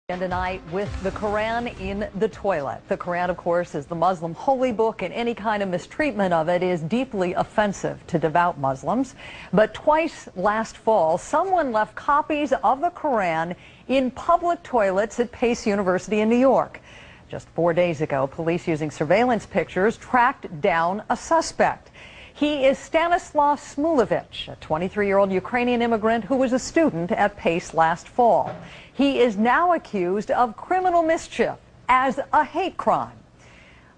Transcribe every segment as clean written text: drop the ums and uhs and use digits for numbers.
And tonight with the Quran in the toilet. The Quran, of course, is the Muslim holy book, and any kind of mistreatment of it is deeply offensive to devout Muslims. But twice last fall, someone left copies of the Quran in public toilets at Pace University in New York. Just 4 days ago, police using surveillance pictures tracked down a suspect. He is Stanislav Smulovich, a 23-year-old Ukrainian immigrant who was a student at Pace last fall. He is now accused of criminal mischief as a hate crime.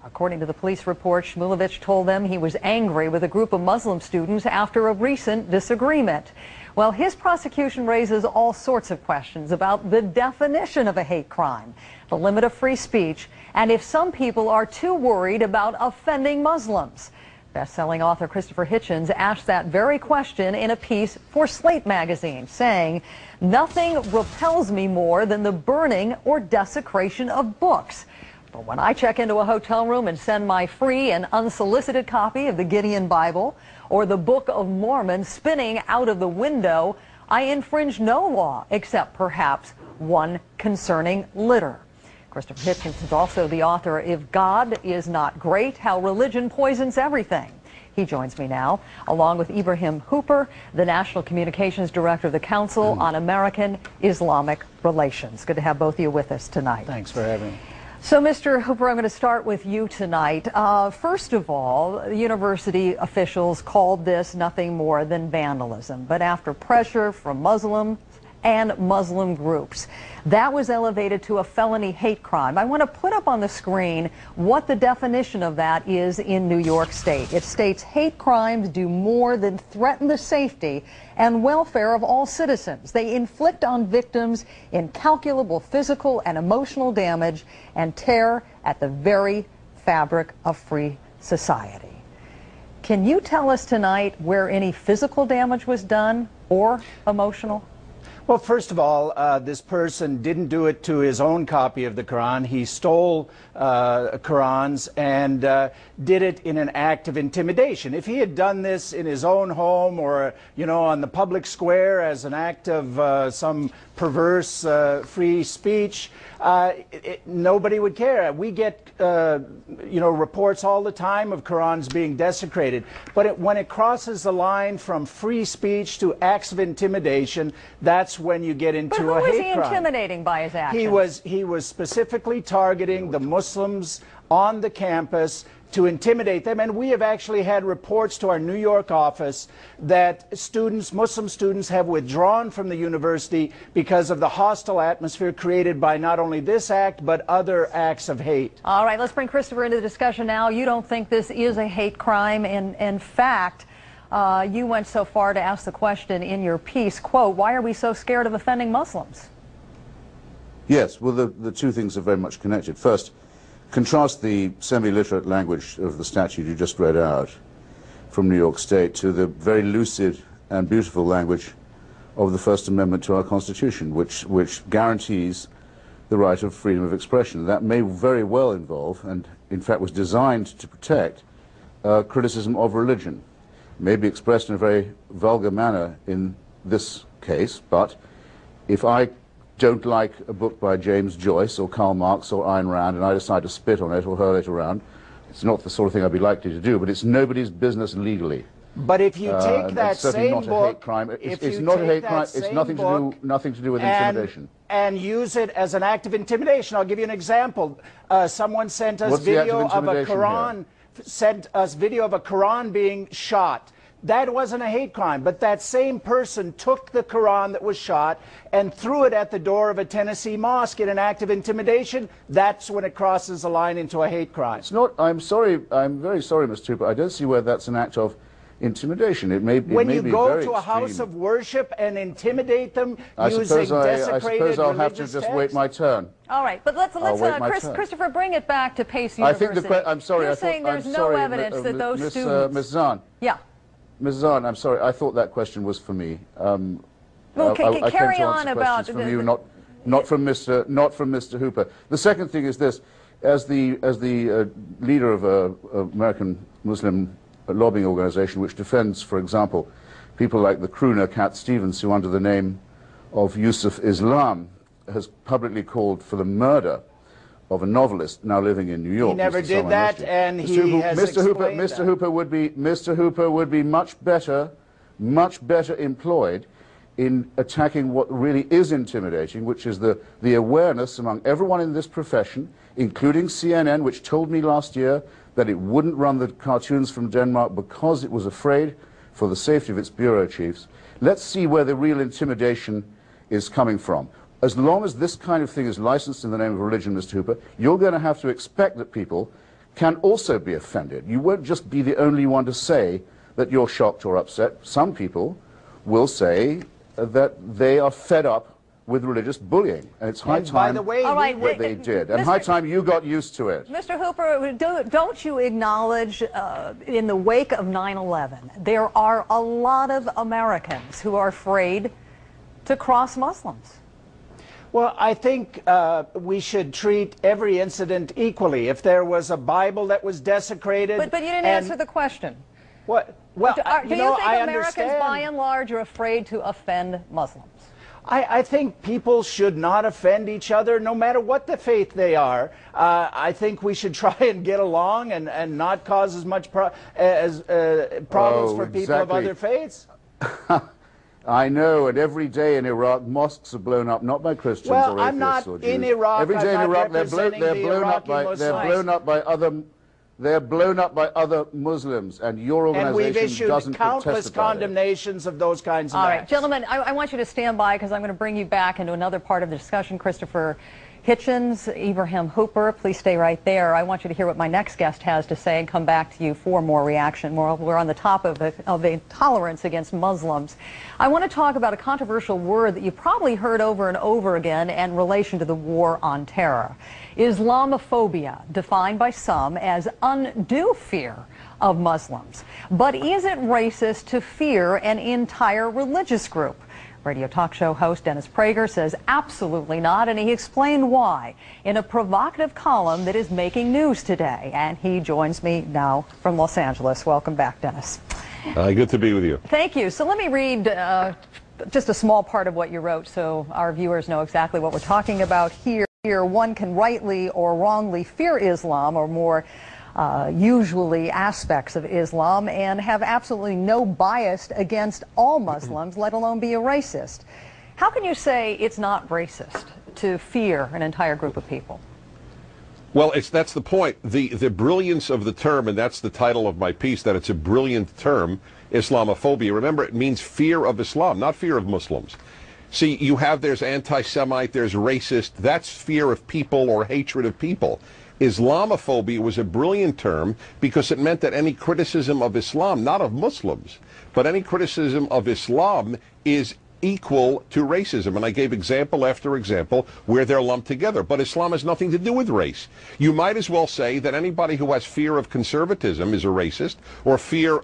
According to the police report, Smulovich told them he was angry with a group of Muslim students after a recent disagreement. Well, his prosecution raises all sorts of questions about the definition of a hate crime, the limit of free speech, and if some people are too worried about offending Muslims. Best-selling author Christopher Hitchens asked that very question in a piece for Slate magazine, saying, "Nothing repels me more than the burning or desecration of books. But when I check into a hotel room and send my free and unsolicited copy of the Gideon Bible or the Book of Mormon spinning out of the window, I infringe no law except perhaps one concerning litter." Christopher Hitchens is also the author of If God Is Not Great, How Religion Poisons Everything. He joins me now, along with Ibreham, the National Communications Director of the Council on American Islamic Relations. Good to have both of you with us tonight. Thanks for having me. So, Mr. Hooper, I'm going to start with you tonight. First of all, university officials called this nothing more than vandalism, but after pressure from Muslims and Muslim groups, that was elevated to a felony hate crime. I want to put up on the screen what the definition of that is in New York State. It states hate crimes do more than threaten the safety and welfare of all citizens. They inflict on victims incalculable physical and emotional damage and tear at the very fabric of free society. Can you tell us tonight where any physical damage was done or emotional? Well, first of all, this person didn't do it to his own copy of the Quran. He stole Qurans and did it in an act of intimidation. If he had done this in his own home or, on the public square as an act of some perverse free speech, nobody would care. We get, reports all the time of Qurans being desecrated. But when it crosses the line from free speech to acts of intimidation, that's when you get into a hate crime. But who was he intimidating by his actions? He was specifically targeting the Muslims on the campus to intimidate them, and we have actually had reports to our New York office that Muslim students have withdrawn from the university because of the hostile atmosphere created by not only this act, but other acts of hate. All right, let's bring Christopher into the discussion now. You don't think this is a hate crime. In fact, you went so far to ask the question in your piece, quote, why are we so scared of offending Muslims? Yes, well, the two things are very much connected. First, contrast the semi-literate language of the statute you just read out from New York State to the very lucid and beautiful language of the First Amendment to our Constitution, which guarantees the right of freedom of expression. That may very well involve, and in fact was designed to protect, criticism of religion. It may be expressed in a very vulgar manner in this case, but if I don't like a book by James Joyce or Karl Marx or Ayn Rand and I decide to spit on it or hurl it around, it's not the sort of thing I'd be likely to do, but it's nobody's business legally. But if you take that same book, it's not a hate crime. It's nothing to do with intimidation. And use it as an act of intimidation. I'll give you an example. Someone sent us video of a Quran being shot. That wasn't a hate crime, but that same person took the Quran that was shot and threw it at the door of a Tennessee mosque in an act of intimidation. That's when it crosses the line into a hate crime. It's not. I'm sorry. I'm very sorry, Mr. Hooper. I don't see where that's an act of intimidation. It may be when you go to extreme. A house of worship and intimidate them using desecrated I suppose I'll have to just wait my turn. All right, but let's Christopher, bring it back to Pace University. I think I'm sorry. You're saying there's no evidence that those students. Ms. Zahn. Yeah. Ms. Zahn, I'm sorry. I thought that question was for me. Well, carry on about from you, not from Mr. Hooper. The second thing is this: as the leader of an American Muslim lobbying organization which defends, for example, people like the crooner Cat Stevens, who under the name of Yusuf Islam has publicly called for the murder of a novelist now living in New York. He never Mr. did Salman that, Rushdie. and he has explained that. Mr. Hooper would be much better employed in attacking what really is intimidating, which is the awareness among everyone in this profession, including CNN, which told me last year that it wouldn't run the cartoons from Denmark because it was afraid for the safety of its bureau chiefs. Let's see where the real intimidation is coming from. As long as this kind of thing is licensed in the name of religion, Mr. Hooper, you're going to have to expect that people can also be offended. You won't just be the only one to say that you're shocked or upset. Some people will say that they are fed up with religious bullying, and it's high time by the way, they did, and high time you got used to it. Mr. Hooper, don't you acknowledge in the wake of 9/11, there are a lot of Americans who are afraid to cross Muslims? Well, I think we should treat every incident equally. If there was a Bible that was desecrated... But you didn't answer the question. What? Well, do you think I Americans, understand. by and large, are afraid to offend Muslims? I think people should not offend each other, no matter what the faith they are. I think we should try and get along and not cause as much problems for people of other faiths. I know, and every day in Iraq, mosques are blown up, not by Christians or atheists I'm not or Jews. in Iraq. Every day in Iraq, they're blown up by other Muslims, and your organization and we've issued doesn't countless condemnations of those kinds of acts. All right, gentlemen, I want you to stand by because I'm going to bring you back into another part of the discussion. Christopher Hitchens, Ibreham Hooper, please stay right there. I want you to hear what my next guest has to say and come back to you for more reaction. We're on the top of intolerance against Muslims. I want to talk about a controversial word that you probably heard over and over again in relation to the war on terror. Islamophobia, defined by some as undue fear of Muslims. But is it racist to fear an entire religious group? Radio talk show host Dennis Prager says absolutely not, and he explained why in a provocative column that is making news today. And he joins me now from Los Angeles. Welcome back, Dennis. Good to be with you. Thank you. So let me read just a small part of what you wrote so our viewers know exactly what we're talking about here. One can rightly or wrongly fear Islam, or more usually aspects of Islam, and have absolutely no bias against all Muslims, let alone be a racist. How can you say it's not racist to fear an entire group of people? Well, that's the point. The brilliance of the term, and that's the title of my piece, that it's a brilliant term, Islamophobia. Remember, it means fear of Islam, not fear of Muslims. See, there's anti-Semite, there's racist. That's fear of people or hatred of people. Islamophobia was a brilliant term because it meant that any criticism of Islam, not of Muslims, but any criticism of Islam is equal to racism. And I gave example after example where they're lumped together. But Islam has nothing to do with race. You might as well say that anybody who has fear of conservatism is a racist, or fear,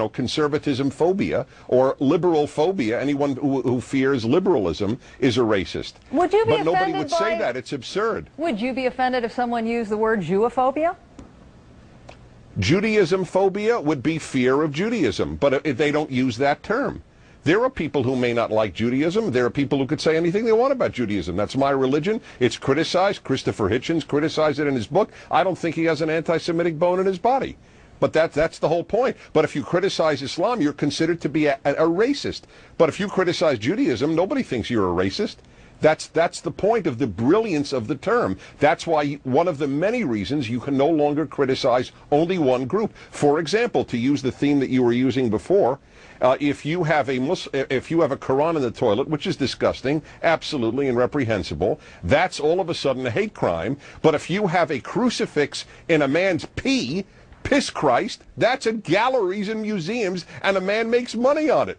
conservatism phobia, or liberal phobia. Anyone who fears liberalism is a racist. Would you be offended? But nobody would say that. It's absurd. Would you be offended if someone used the word Jewophobia? Judaism phobia would be fear of Judaism, but they don't use that term. There are people who may not like Judaism. There are people who could say anything they want about Judaism. That's my religion. It's criticized. Christopher Hitchens criticized it in his book. I don't think he has an anti-Semitic bone in his body. But that's the whole point. But if you criticize Islam, you're considered to be a racist. But if you criticize Judaism, nobody thinks you're a racist. That's the point of the brilliance of the term. That's why one of the many reasons you can no longer criticize only one group. For example, to use the theme that you were using before, if you have a Quran in the toilet, which is disgusting, absolutely and reprehensible, that's all of a sudden a hate crime. But if you have a crucifix in a man's pee, piss Christ, that's at galleries and museums, and a man makes money on it.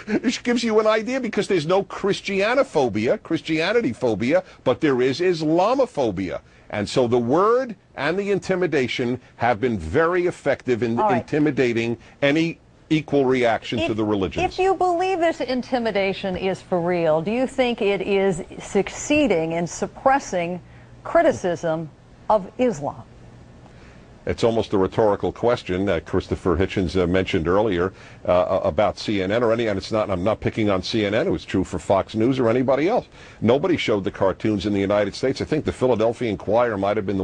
It gives you an idea, because there's no Christianity phobia, but there is Islamophobia. And so the word and the intimidation have been very effective in intimidating any equal reaction to the religions. If you believe this intimidation is for real, do you think it is succeeding in suppressing criticism of Islam? It's almost a rhetorical question that Christopher Hitchens mentioned earlier about CNN or any, and it's not. I'm not picking on CNN. It was true for Fox News or anybody else. Nobody showed the cartoons in the United States. I think the Philadelphia Inquirer might have been the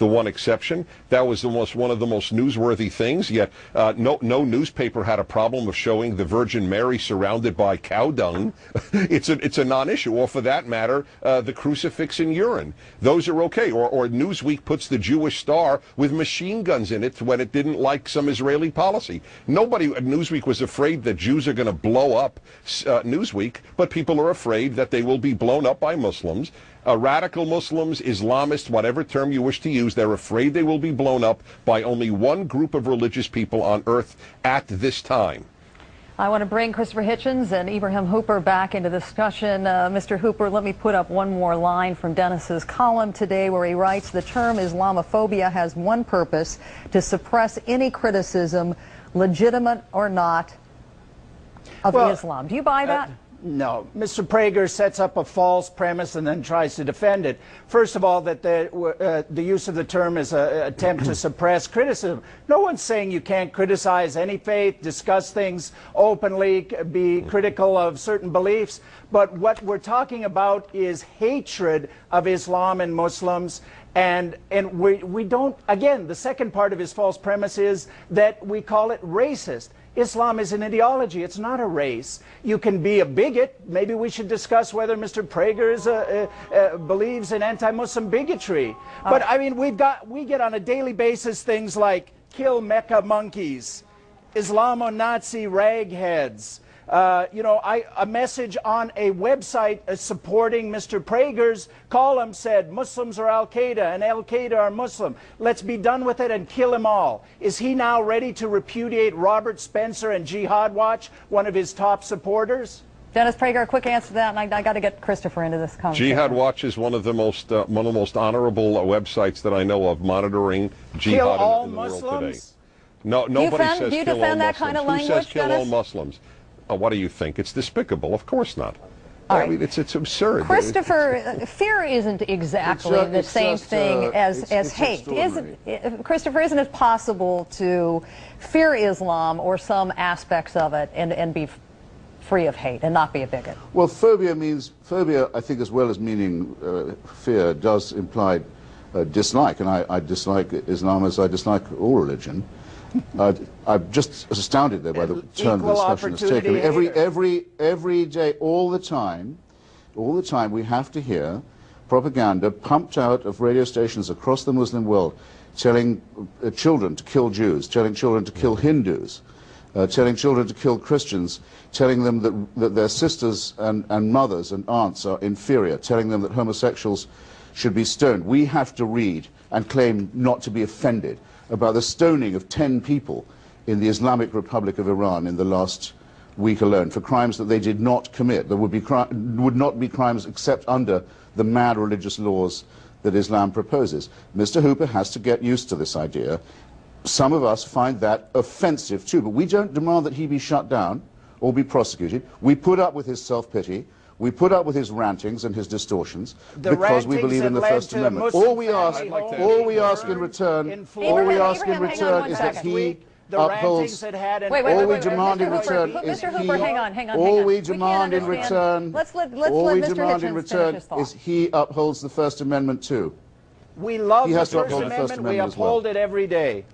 one exception. That was one of the most newsworthy things. Yet no newspaper had a problem of showing the Virgin Mary surrounded by cow dung. It's a non-issue. Or for that matter, the crucifix and urine. Those are okay. Or Newsweek puts the Jewish Star with machine guns in it when it didn't like some Israeli policy. Nobody at Newsweek was afraid that Jews are going to blow up Newsweek, but people are afraid that they will be blown up by Muslims. Radical Muslims, Islamists, whatever term you wish to use, they're afraid they will be blown up by only one group of religious people on earth at this time. I want to bring Christopher Hitchens and Ibreham Hooper back into the discussion. Mr. Hooper, let me put up one more line from Dennis's column today where he writes, the term Islamophobia has one purpose: to suppress any criticism, legitimate or not, of Islam. Do you buy that? No. Mr. Prager sets up a false premise and then tries to defend it. First of all, that the use of the term is an attempt to suppress criticism. No one's saying you can't criticize any faith, discuss things openly, be critical of certain beliefs. But what we're talking about is hatred of Islam and Muslims. And we don't, again, the second part of his false premise is that we call it racist. Islam is an ideology. It's not a race. You can be a bigot. Maybe we should discuss whether Mr. Prager believes in anti-Muslim bigotry. But I mean, we get on a daily basis things like kill Mecca monkeys, Islamo-Nazi ragheads. A message on a website supporting Mr. Prager's column said Muslims are Al-Qaeda and Al-Qaeda are Muslim. Let's be done with it and kill them all. Is he now ready to repudiate Robert Spencer and Jihad Watch, one of his top supporters? Dennis Prager, a quick answer to that, and I got to get Christopher into this conversation. Jihad Watch is one of the most honorable websites that I know of monitoring jihad in the world today. No, nobody says do you kill all defend that Muslims. kind of Who language, says kill all Dennis? Muslims? What do you think? It's despicable. Of course not. All I mean, it's absurd. Christopher, fear isn't exactly the same thing as hate. Christopher, isn't it possible to fear Islam or some aspects of it and be free of hate and not be a bigot? Well, phobia, I think, as well as meaning fear, does imply dislike, and I dislike Islam as I dislike all religion. I'm just astounded there by the turn the discussion has taken. Every day, all the time, we have to hear propaganda pumped out of radio stations across the Muslim world, telling children to kill Jews, telling children to kill Hindus, telling children to kill Christians, telling them that their sisters and mothers and aunts are inferior, telling them that homosexuals should be stoned. We have to read and claim not to be offended about the stoning of 10 people in the Islamic Republic of Iran in the last week alone for crimes that they did not commit. There would not be crimes except under the mad religious laws that Islam proposes. Mr. Hooper has to get used to this idea. Some of us find that offensive too, but we don't demand that he be shut down or be prosecuted. We put up with his self-pity. We put up with his rantings and his distortions because we believe in the First Amendment. All we ask in return is that he upholds. All we demand in return is he upholds the First Amendment too. We love the First Amendment. We uphold it every day.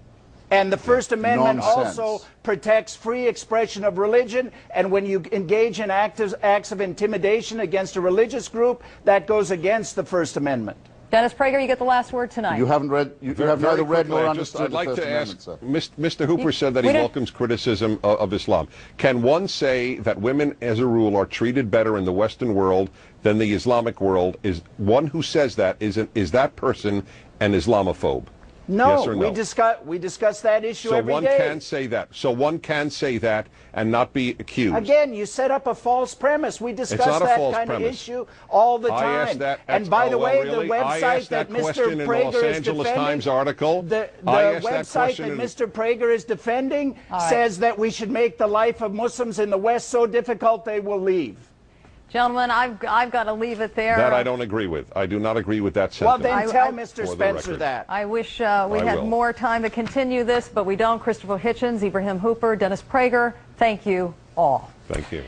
And the First Amendment also protects free expression of religion, and when you engage in acts of intimidation against a religious group, that goes against the First Amendment. Dennis Prager, you get the last word tonight. You haven't read, you have neither read nor understood the First Amendment, sir. Mr. Hooper said that he welcomes criticism of Islam. Can one say that women, as a rule, are treated better in the Western world than the Islamic world? Is one who says that, is that person an Islamophobe? No, yes or no? we discuss that issue every day. So one can say that. So one can say that and not be accused. Again, you set up a false premise. We discuss that kind of issue all the time. I asked that. And by the way, the website that Mr. Prager is defending, the website that Mr. Prager is defending says that we should make the life of Muslims in the West so difficult they will leave. Gentlemen, I've got to leave it there. That I don't agree with. I do not agree with that Well, sentiment. then tell Mr. Spencer that. I wish we had will. more time to continue this, but we don't. Christopher Hitchens, Ibreham Hooper, Dennis Prager, thank you all. Thank you.